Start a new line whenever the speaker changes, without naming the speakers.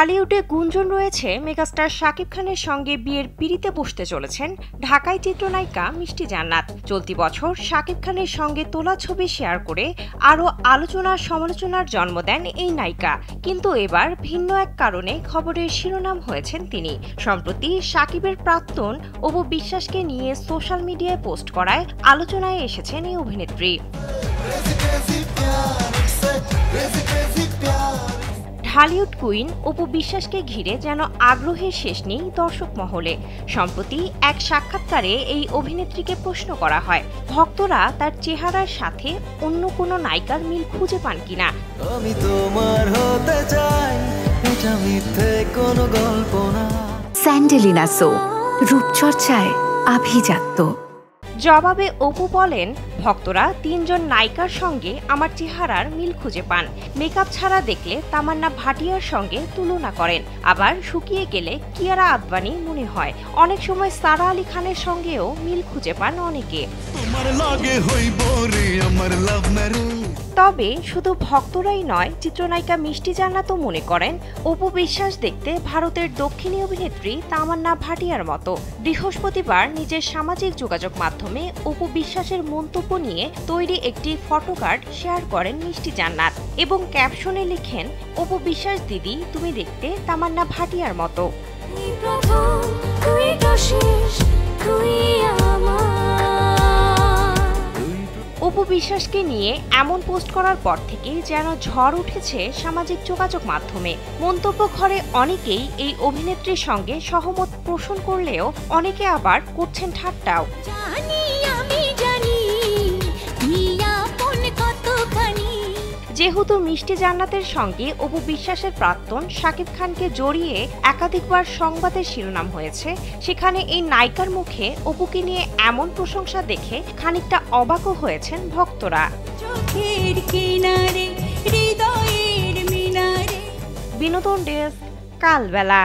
ঢালিউডে গুঞ্জন রয়েছে মেগাস্টার শাকিব খানের সঙ্গে বিয়ের পিঁড়িতে বসতে চলেছেন ঢাকাই চিত্রনায়িকা মিষ্টি জান্নাত। চলতি বছর শাকিব খানের সঙ্গে তোলা ছবি শেয়ার করে আরও আলোচনা সমালোচনার জন্ম দেন এই নায়িকা। কিন্তু এবার ভিন্ন এক কারণে খবরের শিরোনাম হয়েছেন তিনি। সম্প্রতি শাকিবের প্রাক্তন অপু বিশ্বাসকে নিয়ে সোশ্যাল মিডিয়ায় পোস্ট করায় আলোচনায় এসেছেন এই অভিনেত্রী। ঢালিউড কুইন অপু বিশ্বাসকে ঘিরে যেন আগ্রহের শেষ নেই দর্শক মহলে। সম্প্রতি এক সাক্ষাৎকারে এই অভিনেত্রীকে প্রশ্ন করা হয়, ভক্তরা তার চেহারার সাথে অন্য কোনো নায়িকার মিল খুঁজে পান কিনা।
আমি তোমার হতে চাই, এটা মিথ্যে কোনো গল্প না।
স্যান্ডেলিনা সো, রূপচর্চায় আভিজাত্য।
জবাবে অপু বলেন, ভক্তরা তিনজন নায়িকার সঙ্গে আমার চেহারার মিল খুঁজে পান। মেকআপ ছাড়া দেখলে তামান্না ভাটিয়ার সঙ্গে তুলনা করেন, আবার শুকিয়ে গেলে কিয়ারা আদবানি মনে হয়। অনেক সময় সারা আলী খানের সঙ্গেও মিল খুঁজে পান অনেকে। তবে শুধু ভক্তরাই নয়, চিত্রনায়িকা মিষ্টি জান্নাতও মনে করেন অপু বিশ্বাস দেখতে ভারতের দক্ষিণী অভিনেত্রী তামান্না ভাটিয়ার মতো। বৃহস্পতিবার নিজের সামাজিক যোগাযোগ মাধ্যমে অপু বিশ্বাসের মন্তব্য নিয়ে তৈরি একটি ফটোকার্ড শেয়ার করেন মিষ্টি জান্নাত এবং ক্যাপশনে লিখেন, অপু বিশ্বাস দিদি, তুমি দেখতে তামান্না ভাটিয়ার মতো। অপু বিশ্বাসকে নিয়ে এমন পোস্ট করার পর থেকে যেন ঝড় উঠেছে সামাজিক যোগাযোগ মাধ্যমে। মন্তব্য ঘরে অনেকেই এই অভিনেত্রীর সঙ্গে সহমত পোষণ করলেও অনেকে আবার করছেন ঠাট্টাও। যেহেতু মিষ্টি জান্নাতের সঙ্গে অপু বিশ্বাসের প্রাক্তন শাকিব খানকে জড়িয়ে একাধিকবার সংবাদের শিরোনাম হয়েছে, সেখানে এই নায়িকার মুখে অপুকে নিয়ে এমন প্রশংসা দেখে খানিকটা অবাকও হয়েছেন ভক্তরা। বিনোদন ডেস্ক, কালবেলা।